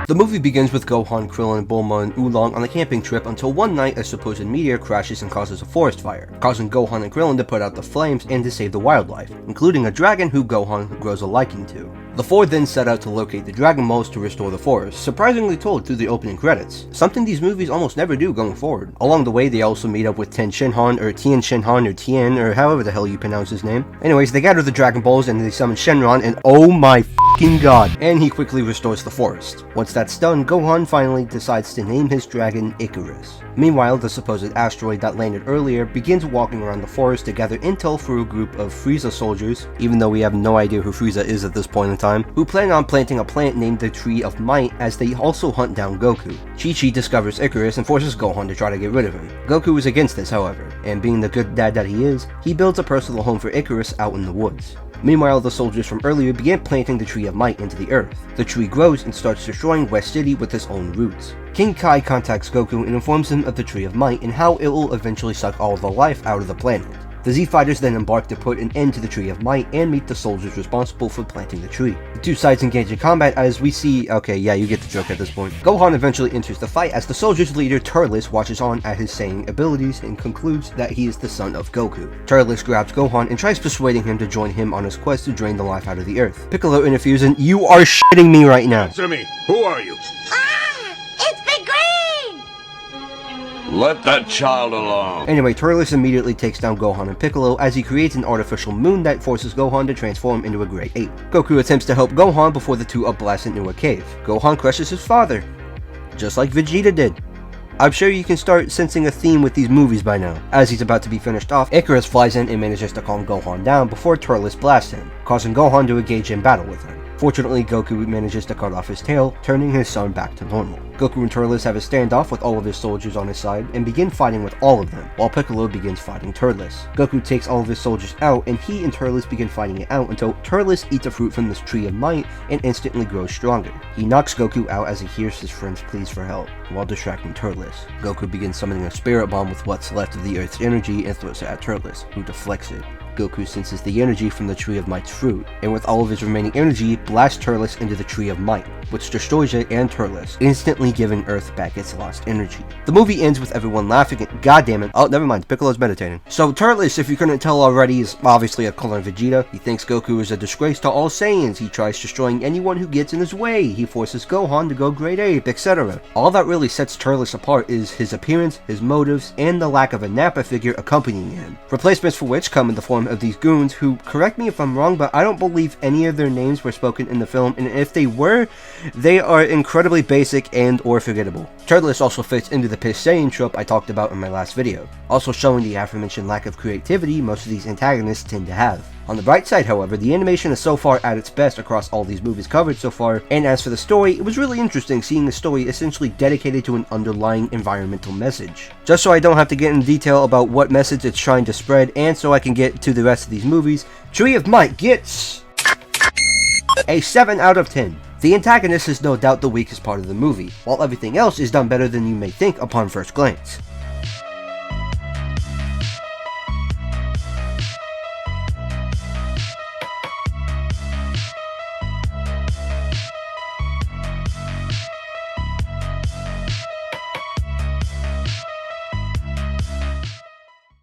The movie begins with Gohan, Krillin, Bulma, and Oolong on a camping trip until one night a supposed meteor crashes and causes a forest fire, causing Gohan and Krillin to put out the flames and to save the wildlife, including a dragon who Gohan grows a liking to. The four then set out to locate the Dragon Balls to restore the forest, surprisingly told through the opening credits, something these movies almost never do going forward. Along the way, they also meet up with Tien Shinhan, or Tien Shinhan, or Tien, or however the hell you pronounce his name. Anyways, they gather the Dragon Balls and they summon Shenron, and oh my f***ing god, and he quickly restores the forest. Once that's done, Gohan finally decides to name his dragon Icarus. Meanwhile, the supposed asteroid that landed earlier begins walking around the forest to gather intel for a group of Frieza soldiers, even though we have no idea who Frieza is at this point in time, who plan on planting a plant named the Tree of Might as they also hunt down Goku. Chi-Chi discovers Icarus and forces Gohan to try to get rid of him. Goku is against this, however, and being the good dad that he is, he builds a personal home for Icarus out in the woods. Meanwhile, the soldiers from earlier began planting the Tree of Might into the earth. The tree grows and starts destroying West City with its own roots. King Kai contacts Goku and informs him of the Tree of Might and how it will eventually suck all the life out of the planet. The Z Fighters then embark to put an end to the Tree of Might and meet the soldiers responsible for planting the tree. The two sides engage in combat as we see, okay, yeah, you get the joke at this point. Gohan eventually enters the fight as the soldiers' leader Turles watches on at his Saiyan abilities and concludes that he is the son of Goku. Turles grabs Gohan and tries persuading him to join him on his quest to drain the life out of the earth. Piccolo interferes and, "You are shitting me right now." Answer me. Who are you? It's Big Green! Let that child alone. Anyway, Turles immediately takes down Gohan and Piccolo as he creates an artificial moon that forces Gohan to transform into a Great Ape. Goku attempts to help Gohan before the two are blasted into a cave. Gohan crushes his father, just like Vegeta did. I'm sure you can start sensing a theme with these movies by now. As he's about to be finished off, Icarus flies in and manages to calm Gohan down before Turles blasts him, causing Gohan to engage in battle with him. Fortunately, Goku manages to cut off his tail, turning his son back to normal. Goku and Turles have a standoff with all of his soldiers on his side and begin fighting with all of them, while Piccolo begins fighting Turles. Goku takes all of his soldiers out and he and Turles begin fighting it out until Turles eats a fruit from this Tree of Might and instantly grows stronger. He knocks Goku out as he hears his friends pleas for help, while distracting Turles. Goku begins summoning a spirit bomb with what's left of the Earth's energy and throws it at Turles, who deflects it. Goku senses the energy from the Tree of Might's fruit, and with all of his remaining energy, blasts Turles into the Tree of Might, which destroys it and Turles, instantly giving Earth back its lost energy. The movie ends with everyone laughing and goddammit, oh never mind, Piccolo's meditating. So Turles, if you couldn't tell already, is obviously a clone of Vegeta. He thinks Goku is a disgrace to all Saiyans, he tries destroying anyone who gets in his way, he forces Gohan to go Great Ape, etc. All that really sets Turles apart is his appearance, his motives, and the lack of a Nappa figure accompanying him. Replacements for which come in the form of these goons who, correct me if I'm wrong, but I don't believe any of their names were spoken in the film, and if they were, they are incredibly basic and or forgettable. Turles also fits into the piss Saiyan trope I talked about in my last video, also showing the aforementioned lack of creativity most of these antagonists tend to have. On the bright side, however, the animation is so far at its best across all these movies covered so far, and as for the story, it was really interesting seeing a story essentially dedicated to an underlying environmental message. Just so I don't have to get in detail about what message it's trying to spread, and so I can get to the rest of these movies, Tree of Might gets a 7 out of 10. The antagonist is no doubt the weakest part of the movie, while everything else is done better than you may think upon first glance.